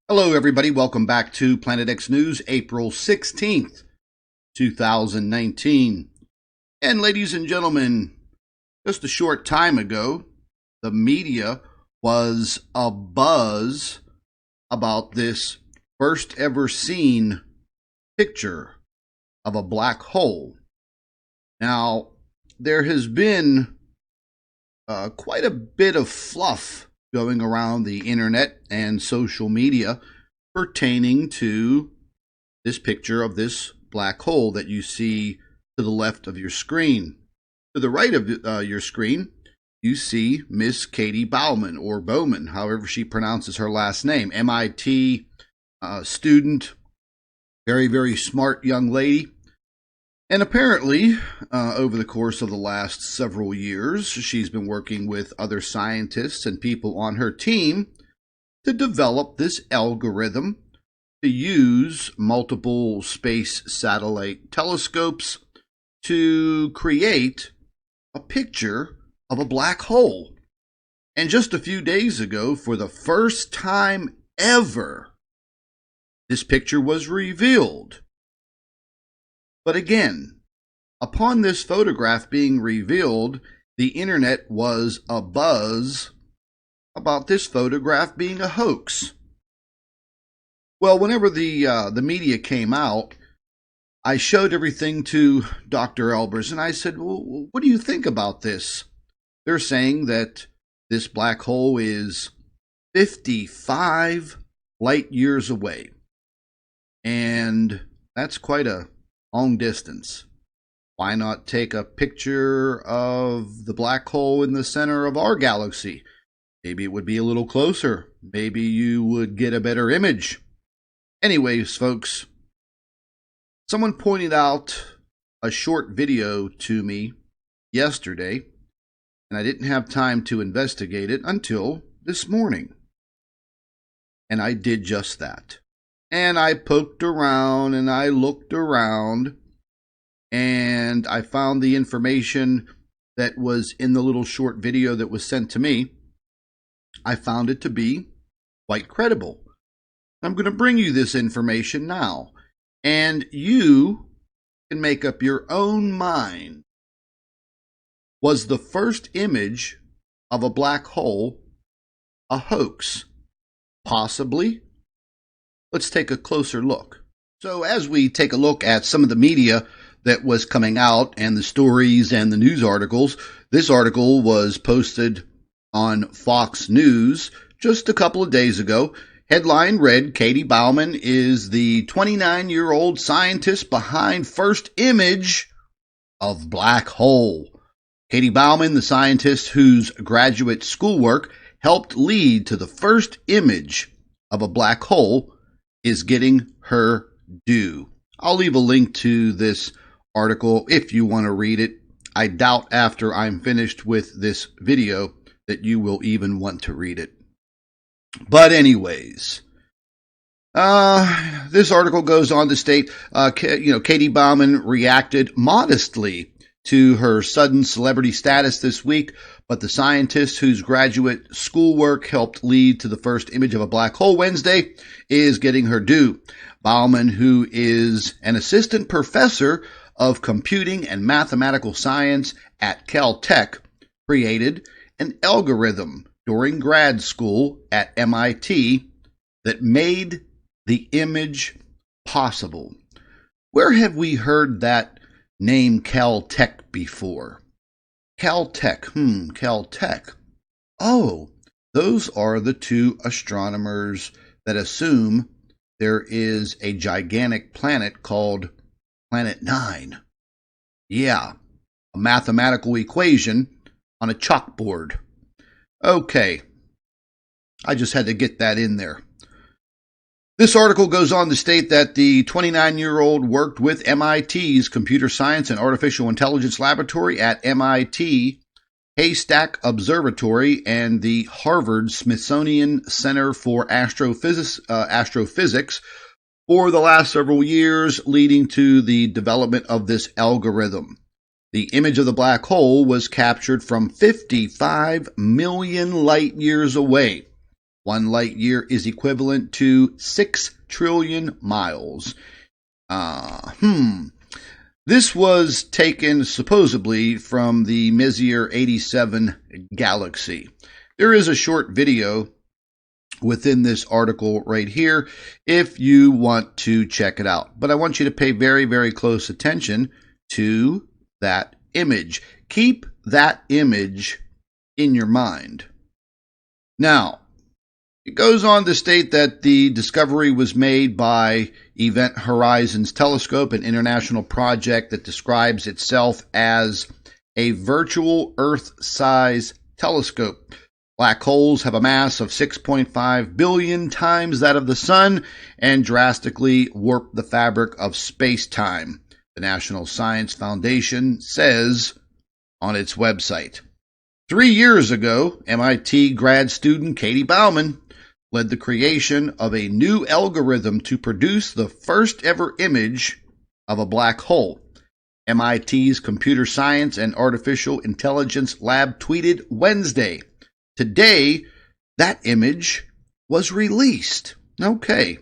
Hello, everybody. Welcome back to Planet X News, April 16th, 2019. And ladies and gentlemen, just a short time ago, the media was abuzz about this first ever seen picture of a black hole. Now, there has been quite a bit of fluff going around the internet and social media pertaining to this picture of this black hole that you see to the left of your screen. To the right of your screen, you see Miss Katie Bauman, or Bowman, however she pronounces her last name. MIT student, very, very smart young lady. And apparently, over the course of the last several years, she's been working with other scientists and people on her team to develop this algorithm to use multiple space satellite telescopes to create a picture of a black hole. And just a few days ago, for the first time ever, this picture was revealed. But again, upon this photograph being revealed, the internet was abuzz about this photograph being a hoax. Well, whenever the media came out, I showed everything to Dr. Albers, and I said, well, what do you think about this? They're saying that this black hole is 55 light years away. And that's quite a long distance. Why not take a picture of the black hole in the center of our galaxy? Maybe it would be a little closer. Maybe you would get a better image. Anyways, folks, someone pointed out a short video to me yesterday, and I didn't have time to investigate it until this morning. And I did just that. And I poked around and I looked around and I found the information that was in the little short video that was sent to me. I found it to be quite credible. I'm going to bring you this information now, and you can make up your own mind. Was the first image of a black hole a hoax? Possibly. Let's take a closer look. So as we take a look at some of the media that was coming out and the stories and the news articles, this article was posted on Fox News just a couple of days ago. Headline read, Katie Bauman is the 29-year-old scientist behind first image of black hole. Katie Bauman, the scientist whose graduate schoolwork helped lead to the first image of a black hole, is getting her due. I'll leave a link to this article if you want to read it. I doubt after I'm finished with this video that you will even want to read it. But anyways, this article goes on to state, Katie Bauman reacted modestly to her sudden celebrity status this week, but the scientist whose graduate schoolwork helped lead to the first image of a black hole Wednesday is getting her due. Bauman, who is an assistant professor of computing and mathematical science at Caltech, created an algorithm during grad school at MIT that made the image possible. Where have we heard that name Caltech before? Caltech, Caltech. Oh, those are the two astronomers that assume there is a gigantic planet called Planet 9. Yeah, a mathematical equation on a chalkboard. Okay, I just had to get that in there. This article goes on to state that the 29-year-old worked with MIT's Computer Science and Artificial Intelligence Laboratory at MIT, Haystack Observatory, and the Harvard Smithsonian Center for Astrophysics for the last several years, leading to the development of this algorithm. The image of the black hole was captured from 55 million light years away. 1 light year is equivalent to 6 trillion miles. This was taken supposedly from the Messier 87 galaxy. There is a short video within this article right here if you want to check it out. But I want you to pay very, very close attention to that image. Keep that image in your mind. Now, it goes on to state that the discovery was made by Event Horizon's Telescope, an international project that describes itself as a virtual Earth-size telescope. Black holes have a mass of 6.5 billion times that of the Sun and drastically warp the fabric of space-time, the National Science Foundation says on its website. 3 years ago, MIT grad student Katie Bowman led the creation of a new algorithm to produce the first ever image of a black hole. MIT's Computer Science and Artificial Intelligence Lab tweeted Wednesday, "Today, that image was released." Okay.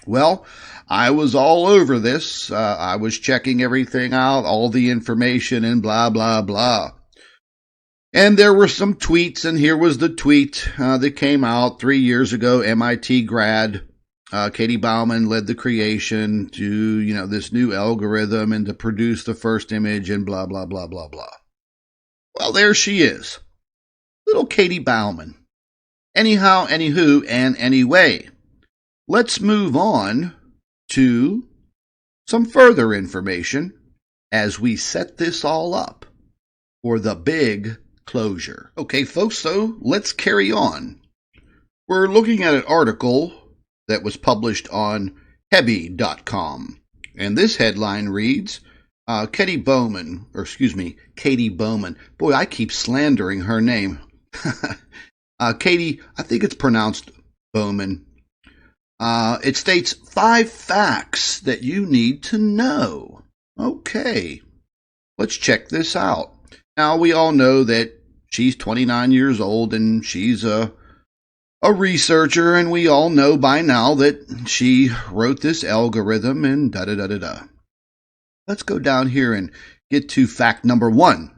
Well, I was all over this. I was checking everything out, all the information and blah, blah, blah. And there were some tweets, and here was the tweet that came out 3 years ago. MIT grad Katie Bauman led the creation to, this new algorithm and to produce the first image and blah, blah, blah, blah, blah. Well, there she is. Little Katie Bauman. Anyhow, anywho, and anyway. Let's move on to some further information as we set this all up for the big closure. Okay, folks, so let's carry on. We're looking at an article that was published on Heavy.com, and this headline reads, Katie Bowman. Boy, I keep slandering her name. Katie, I think it's pronounced Bowman. It states 5 facts that you need to know. Okay, let's check this out. Now, we all know that she's 29 years old and she's a researcher, and we all know by now that she wrote this algorithm and da-da-da-da-da. Let's go down here and get to fact number 1.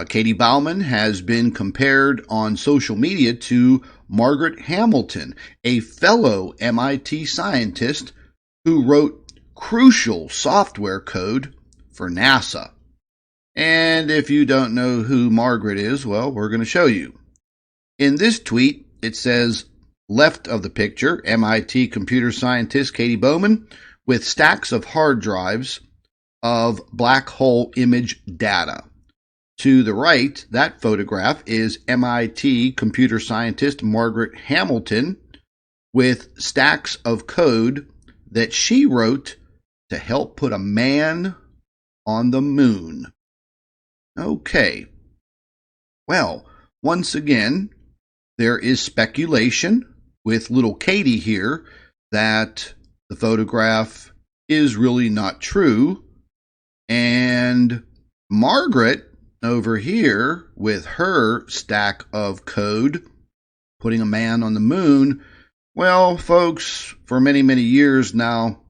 Katie Bowman has been compared on social media to Margaret Hamilton, a fellow MIT scientist who wrote crucial software code for NASA. And if you don't know who Margaret is, well, we're going to show you. In this tweet, it says, left of the picture, MIT computer scientist Katie Bowman with stacks of hard drives of black hole image data. To the right, that photograph is MIT computer scientist Margaret Hamilton with stacks of code that she wrote to help put a man on the moon. Okay. Well, once again, there is speculation with little Katie here that the photograph is really not true. And Margaret over here with her stack of code, putting a man on the moon, well, folks, for many, many years now,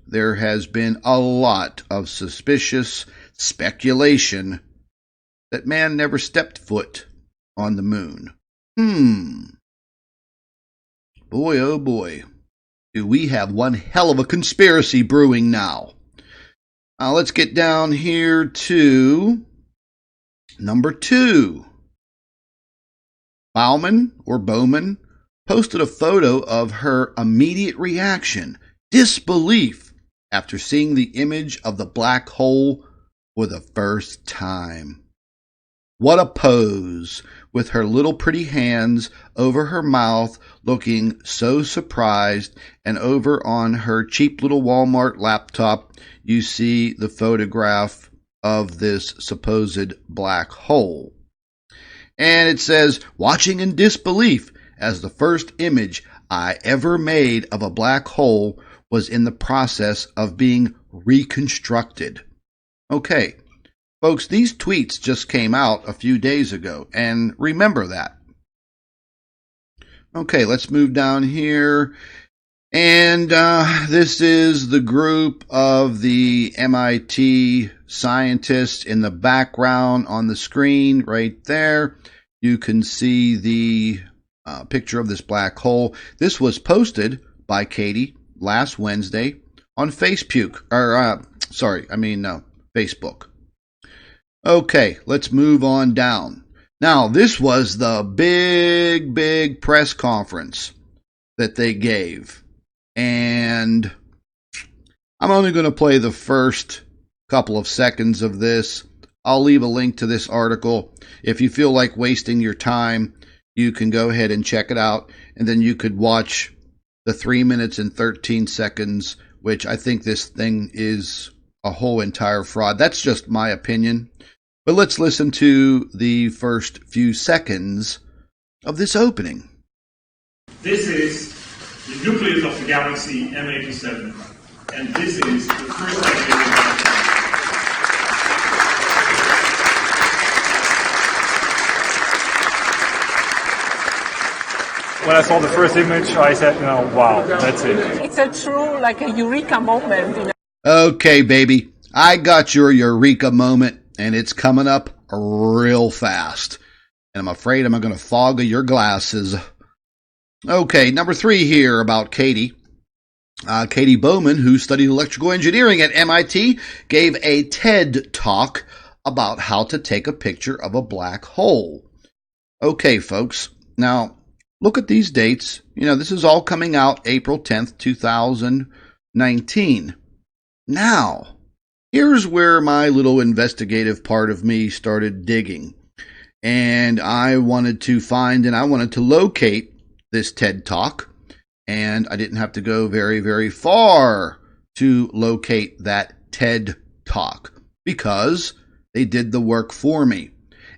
there has been a lot of suspicious speculation that man never stepped foot on the moon. Boy, oh boy, do we have one hell of a conspiracy brewing now. Let's get down here to number 2. Bowman posted a photo of her immediate reaction, disbelief, after seeing the image of the black hole for the first time. What a pose, with her little pretty hands over her mouth, looking so surprised, and over on her cheap little Walmart laptop, you see the photograph of this supposed black hole. And it says, watching in disbelief as the first image I ever made of a black hole was in the process of being reconstructed. Okay, folks, these tweets just came out a few days ago, and remember that. Okay, let's move down here. And this is the group of the MIT scientists in the background on the screen right there. You can see the picture of this black hole. This was posted by Katie last Wednesday on Facebook. Facebook. Okay, let's move on down. Now, this was the big press conference that they gave. And I'm only going to play the first couple of seconds of this. I'll leave a link to this article. If you feel like wasting your time, you can go ahead and check it out. And then you could watch the 3 minutes and 13 seconds, which I think this thing is a whole entire fraud. That's just my opinion. But let's listen to the first few seconds of this opening. This is the nucleus of the galaxy M87, and this is the first activity. When I saw the first image, I said, wow, that's it. It's a true, like a eureka moment. Okay, baby. I got your eureka moment, and it's coming up real fast. And I'm afraid I'm going to fog your glasses. Okay, number 3 here about Katie. Katie Bowman, who studied electrical engineering at MIT, gave a TED Talk about how to take a picture of a black hole. Okay, folks. Now, look at these dates. This is all coming out April 10th, 2019. Now, here's where my little investigative part of me started digging. And I wanted to locate this TED Talk. And I didn't have to go very, very far to locate that TED Talk because they did the work for me.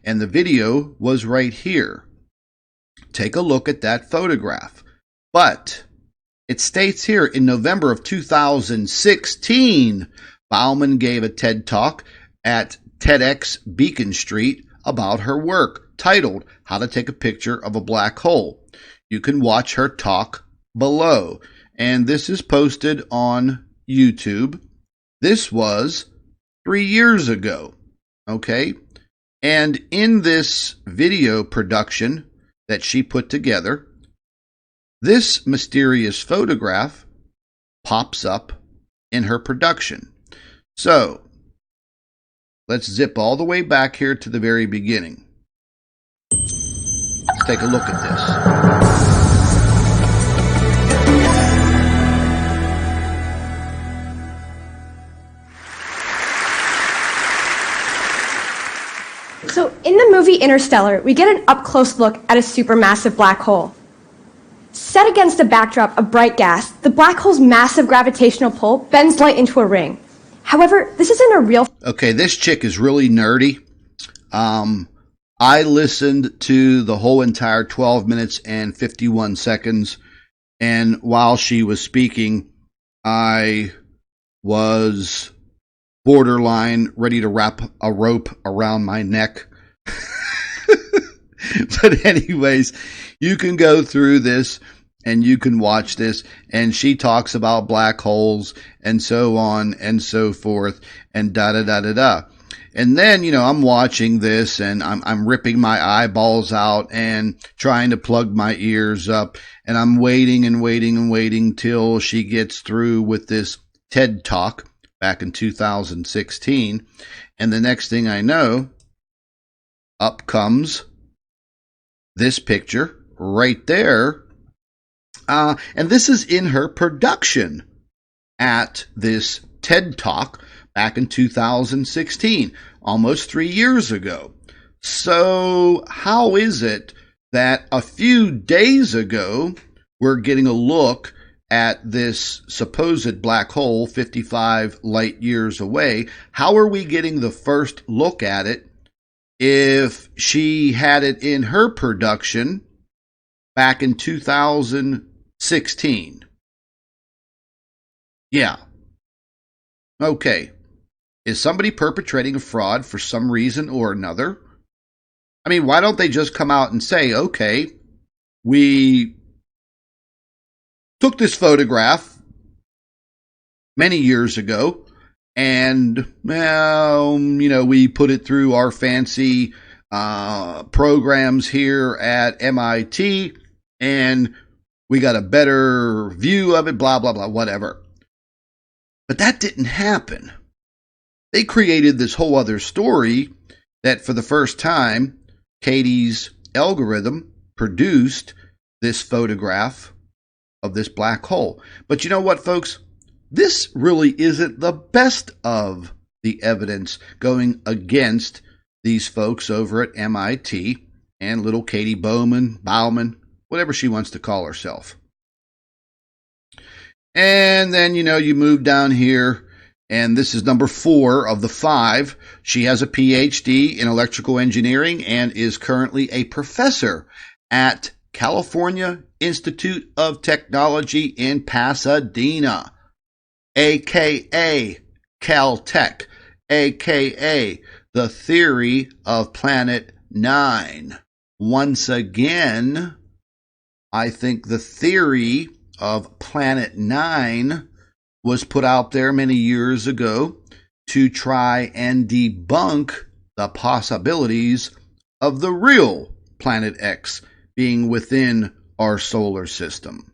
And the video was right here. Take a look at that photograph. But it states here in November of 2016, Bauman gave a TED Talk at TEDx Beacon Street about her work, titled How to Take a Picture of a Black Hole. You can watch her talk below. And this is posted on YouTube. This was 3 years ago. Okay? And in this video production that she put together, this mysterious photograph pops up in her production. So, let's zip all the way back here to the very beginning. Let's take a look at this. So, in the movie Interstellar, we get an up-close look at a supermassive black hole. Set against a backdrop of bright gas, the black hole's massive gravitational pull bends light into a ring. However, this isn't a real... Okay, this chick is really nerdy. I listened to the whole entire 12 minutes and 51 seconds, and while she was speaking, I was borderline ready to wrap a rope around my neck. But anyways, you can go through this and you can watch this, and she talks about black holes and so on and so forth and da-da-da-da-da. And then, I'm watching this and I'm ripping my eyeballs out and trying to plug my ears up, and I'm waiting and waiting and waiting till she gets through with this TED Talk back in 2016. And the next thing I know, up comes this picture right there. And this is in her production at this TED Talk back in 2016, almost 3 years ago. So how is it that a few days ago we're getting a look at this supposed black hole 55 light years away? How are we getting the first look at it if she had it in her production back in 2016? Yeah. Okay. Is somebody perpetrating a fraud for some reason or another? I mean, why don't they just come out and say, okay, we took this photograph many years ago, and, well, we put it through our fancy programs here at MIT, and we got a better view of it, blah, blah, blah, whatever. But that didn't happen. They created this whole other story that for the first time, Katie's algorithm produced this photograph of this black hole. But you know what, folks? This really isn't the best of the evidence going against these folks over at MIT and little Katie Bowman, whatever she wants to call herself. And then, you move down here, and this is number 4 of the 5. She has a PhD in electrical engineering and is currently a professor at California Institute of Technology in Pasadena, a.k.a. Caltech, a.k.a. the theory of Planet 9. Once again, I think the theory of Planet 9 was put out there many years ago to try and debunk the possibilities of the real Planet X being within our solar system.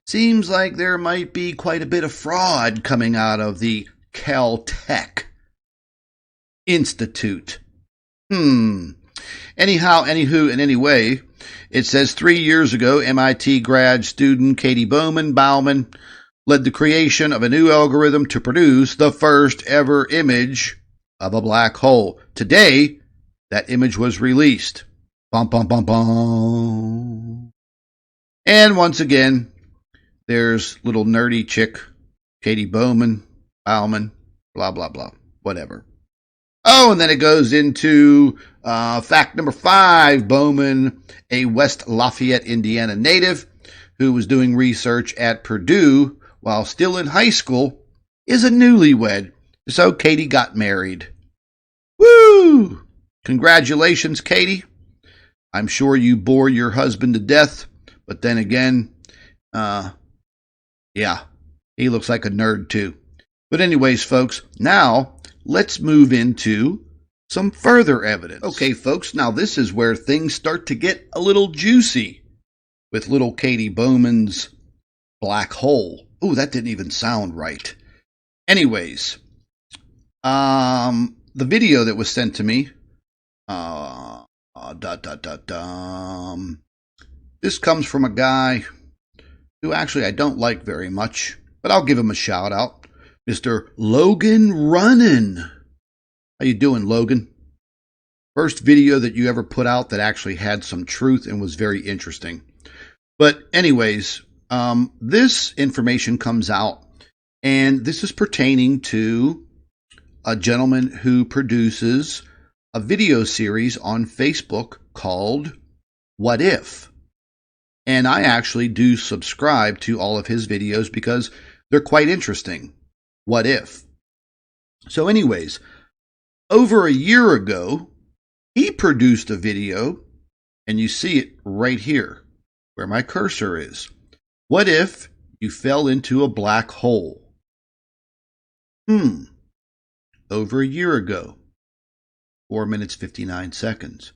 Seems like there might be quite a bit of fraud coming out of the Caltech Institute. Anywho, and anyway, it says 3 years ago, MIT grad student Katie Bowman led the creation of a new algorithm to produce the first ever image of a black hole. Today, that image was released. Bum, bum, bum, bum. And once again, there's little nerdy chick, Katie Bowman, blah, blah, blah, whatever. Oh, and then it goes into fact number 5. Bowman, a West Lafayette, Indiana native who was doing research at Purdue while still in high school, is a newlywed. So Katie got married. Woo! Congratulations, Katie. I'm sure you bore your husband to death, but then again, yeah, he looks like a nerd too. But anyways, folks, now let's move into some further evidence. Okay, folks, now this is where things start to get a little juicy with little Katie Bowman's black hole. Oh, that didn't even sound right. Anyways, the video that was sent to me, this comes from a guy who actually I don't like very much, but I'll give him a shout out. Mr. Logan Running. How you doing, Logan? First video that you ever put out that actually had some truth and was very interesting. But anyways, this information comes out, and this is pertaining to a gentleman who produces a video series on Facebook called What If? And I actually do subscribe to all of his videos because they're quite interesting. What if? So anyways, over a year ago, he produced a video, and you see it right here where my cursor is. What if you fell into a black hole? Over a year ago. 4 minutes, 59 seconds.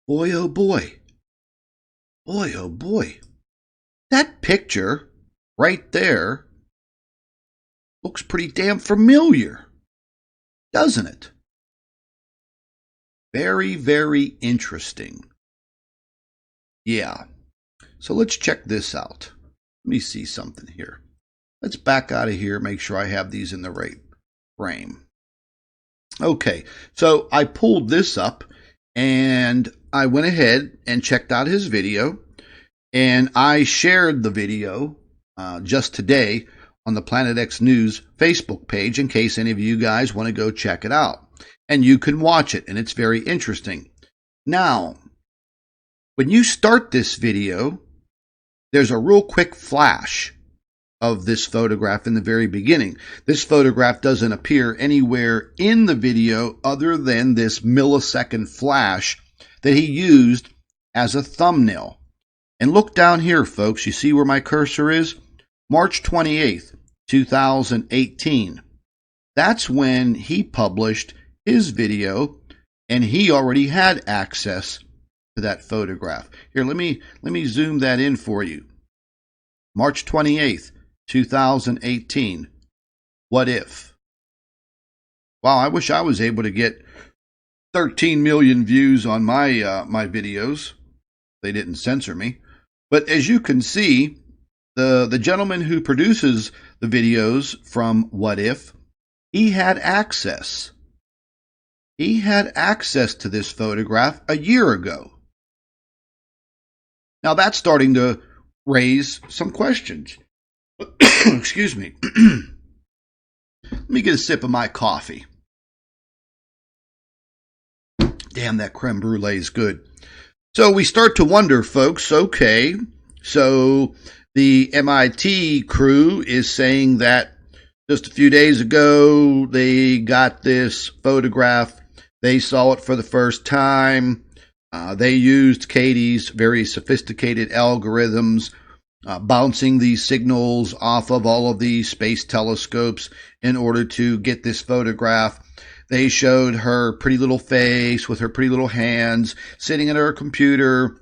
Boy, oh boy. Boy, oh boy. That picture right there looks pretty damn familiar, doesn't it? Very, very interesting. Yeah. So let's check this out. Let me see something here. Let's back out of here, make sure I have these in the right frame. Okay, so I pulled this up, and I went ahead and checked out his video, and I shared the video just today on the Planet X News Facebook page in case any of you guys want to go check it out. And you can watch it, and it's very interesting. Now, when you start this video, there's a real quick flash of this photograph in the very beginning. This photograph doesn't appear anywhere in the video other than this millisecond flash that he used as a thumbnail. And look down here, folks. You see where my cursor is? March 28th, 2018. That's when he published his video, and he already had access to that photograph. Here, let me zoom that in for you. March 28th, 2018. What if? Wow, I wish I was able to get 13 million views on my my videos. They didn't censor me. But as you can see, the gentleman who produces the videos from What If, he had access. He had access to this photograph a year ago. Now that's starting to raise some questions. Excuse me. Let me get a sip of my coffee. Damn, that creme brulee is good. So we start to wonder, folks, okay, so the MIT crew is saying that just a few days ago they got this photograph. They saw it for the first time. They used Katie's very sophisticated algorithms, bouncing these signals off of all of these space telescopes in order to get this photograph. They showed her pretty little face with her pretty little hands sitting at her computer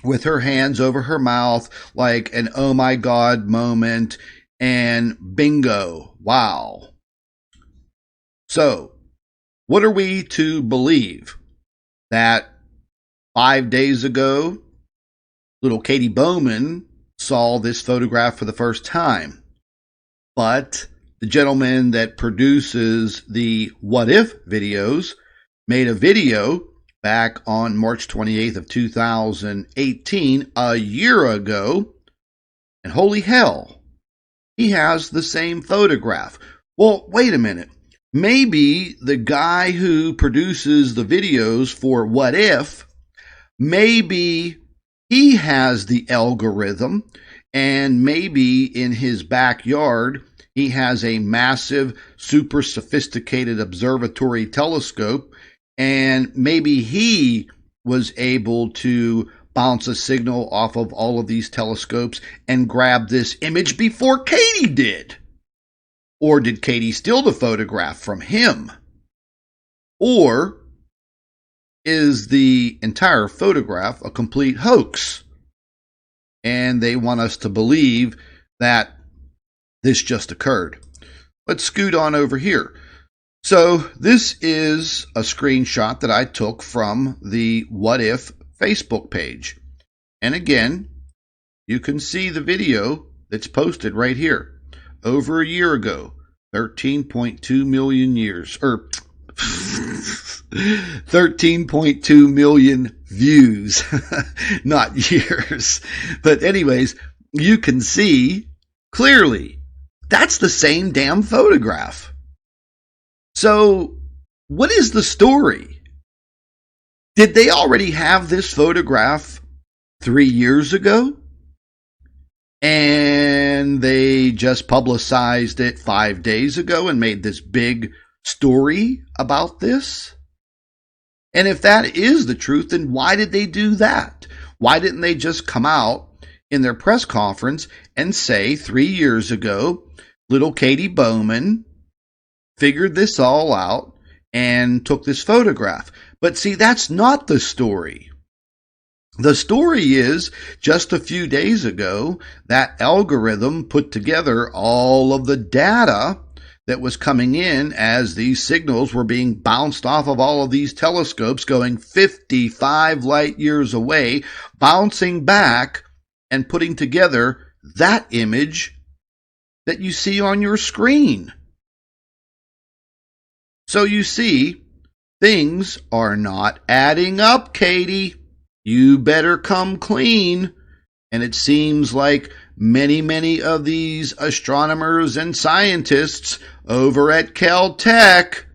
with her hands over her mouth like an oh my god moment, and bingo, wow. So, what are we to believe? That 5 days ago, little Katie Bowman saw this photograph for the first time, but the gentleman that produces the What If videos made a video back on March 28th of 2018, a year ago, and holy hell, he has the same photograph. Well, wait a minute. Maybe the guy who produces the videos for What If, maybe he has the algorithm, and maybe in his backyard he has a massive, super sophisticated observatory telescope, and maybe he was able to bounce a signal off of all of these telescopes and grab this image before Katie did. Or did Katie steal the photograph from him? Or is the entire photograph a complete hoax? And they want us to believe that this just occurred. Let's scoot on over here. So this is a screenshot that I took from the What If Facebook page. And again, you can see the video that's posted right here. Over a year ago, 13.2 million years, or 13.2 million views, not years. But anyways, you can see clearly that's the same damn photograph. So what is the story? Did they already have this photograph 3 years ago? And they just publicized it 5 days ago and made this big story about this? And if that is the truth, then why did they do that? Why didn't they just come out in their press conference and say 3 years ago, little Katie Bowman figured this all out and took this photograph? But see, that's not the story. The story is, just a few days ago, that algorithm put together all of the data that was coming in as these signals were being bounced off of all of these telescopes going 55 light years away, bouncing back and putting together that image that you see on your screen. So you see, things are not adding up, Katie. You better come clean. And it seems like many of these astronomers and scientists over at Caltech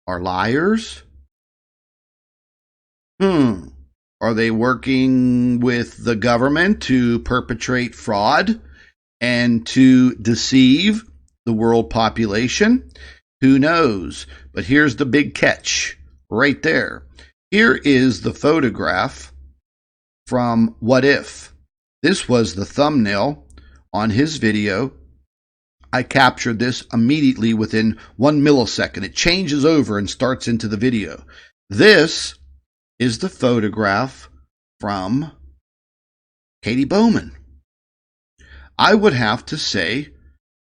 are liars. Are they working with the government to perpetrate fraud and to deceive the world population? Who knows? But here's the big catch right there. Here is the photograph from What If. This was the thumbnail on his video. I captured this immediately within 1 millisecond. It changes over and starts into the video. This is the photograph from Katie Bowman. I would have to say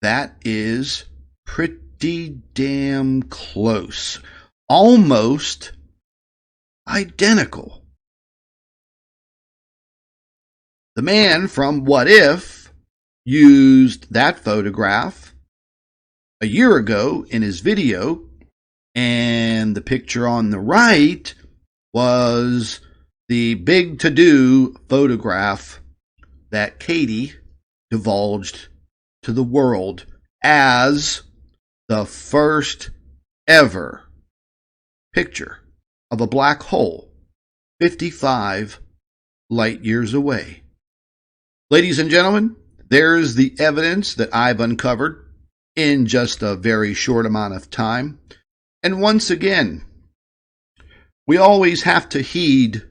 that is pretty damn close. Almost identical. The man from What If used that photograph a year ago in his video, and the picture on the right was the big to-do photograph that Katie divulged to the world as the first ever picture of a black hole 55 light years away. Ladies and gentlemen, there's the evidence that I've uncovered in just a very short amount of time. And once again, we always have to heed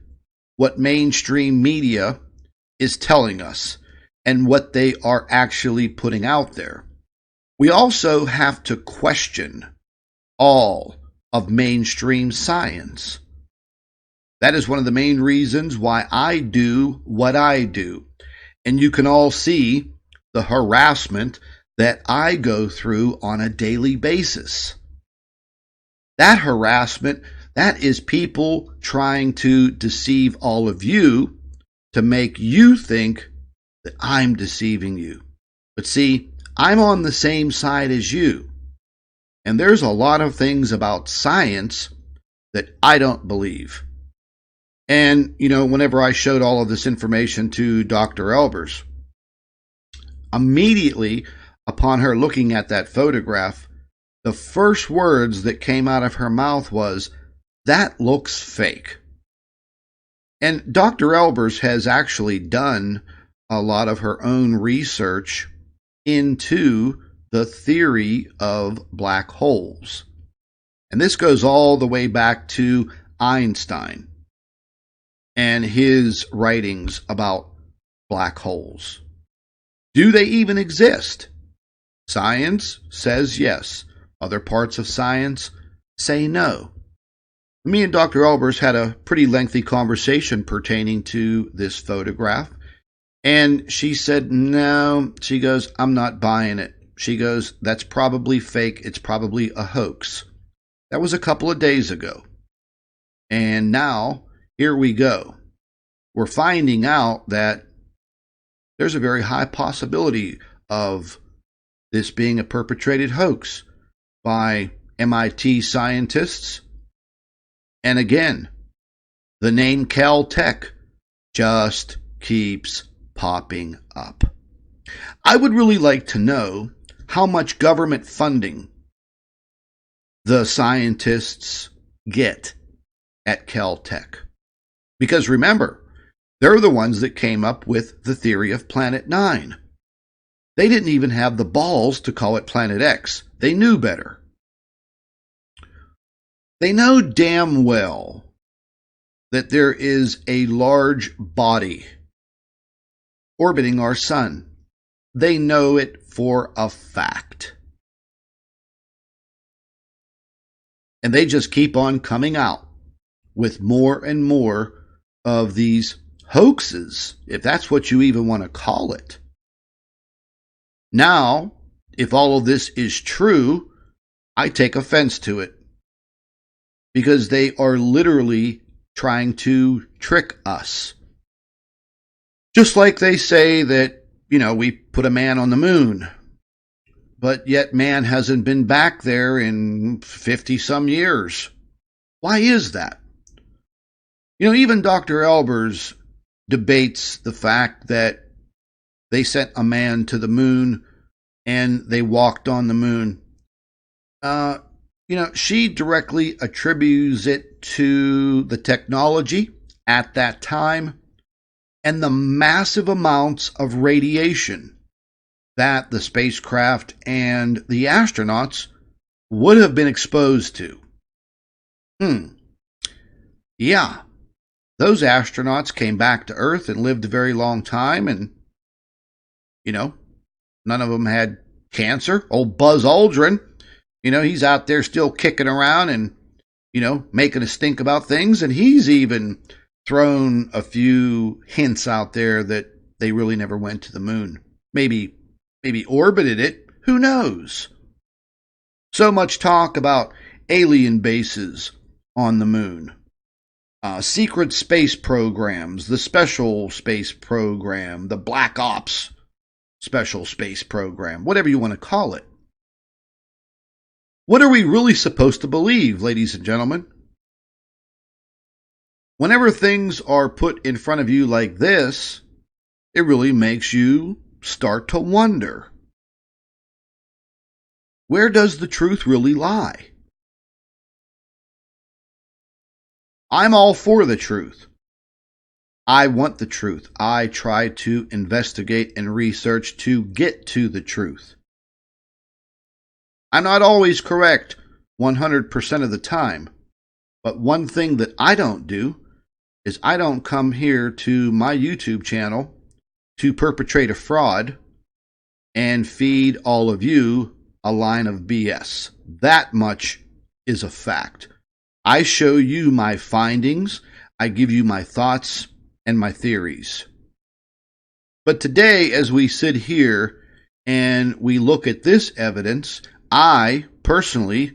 what mainstream media is telling us and what they are actually putting out there. We also have to question all of mainstream science. That is one of the main reasons why I do what I do. And you can all see the harassment that I go through on a daily basis. That harassment, that is people trying to deceive all of you to make you think that I'm deceiving you. But see, I'm on the same side as you. And there's a lot of things about science that I don't believe. And, whenever I showed all of this information to Dr. Albers, immediately upon her looking at that photograph, the first words that came out of her mouth was, "That looks fake." And Dr. Albers has actually done a lot of her own research into the theory of black holes. And this goes all the way back to Einstein and his writings about black holes. Do they even exist? Science says yes. Other parts of science say no. Me and Dr. Albers had a pretty lengthy conversation pertaining to this photograph. And she said, no, she goes, I'm not buying it. She goes, that's probably fake. It's probably a hoax. That was a couple of days ago. And now, here we go. We're finding out that there's a very high possibility of this being a perpetrated hoax by MIT scientists. And again, the name Caltech just keeps popping up. I would really like to know how much government funding the scientists get at Caltech. Because remember, they're the ones that came up with the theory of Planet 9. They didn't even have the balls to call it Planet X. They knew better. They know damn well that there is a large body orbiting our sun. They know it for a fact. And they just keep on coming out with more and more of these hoaxes, if that's what you even want to call it. Now, if all of this is true, I take offense to it. Because they are literally trying to trick us. Just like they say that, we put a man on the moon. But yet man hasn't been back there in 50-some years. Why is that? Even Dr. Albers debates the fact that they sent a man to the moon and they walked on the moon. She directly attributes it to the technology at that time and the massive amounts of radiation that the spacecraft and the astronauts would have been exposed to. Yeah, those astronauts came back to Earth and lived a very long time, and, none of them had cancer. Old Buzz Aldrin, he's out there still kicking around and, making us think about things, and he's even thrown a few hints out there that they really never went to the moon. Maybe orbited it. Who knows? So much talk about alien bases on the moon. Secret space programs, the special space program, the Black Ops special space program, whatever you want to call it. What are we really supposed to believe, ladies and gentlemen? Whenever things are put in front of you like this, it really makes you start to wonder. Where does the truth really lie? I'm all for the truth. I want the truth. I try to investigate and research to get to the truth. I'm not always correct 100% of the time, but one thing that I don't do is I don't come here to my YouTube channel to perpetrate a fraud and feed all of you a line of BS. That much is a fact. I show you my findings, I give you my thoughts and my theories. But today, as we sit here and we look at this evidence, I, personally,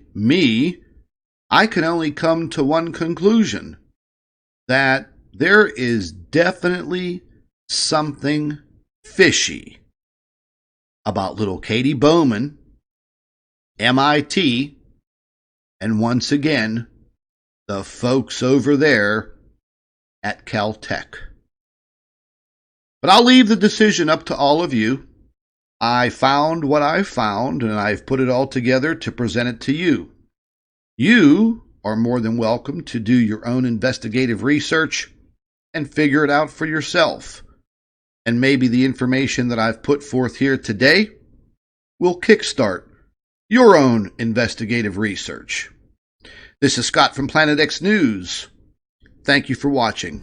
I can only come to one conclusion, that there is definitely something fishy about little Katie Bowman, MIT, and once again, the folks over there at Caltech. But I'll leave the decision up to all of you. I found what I found, and I've put it all together to present it to you. You are more than welcome to do your own investigative research and figure it out for yourself. And maybe the information that I've put forth here today will kickstart your own investigative research. This is Scott from Planet X News. Thank you for watching.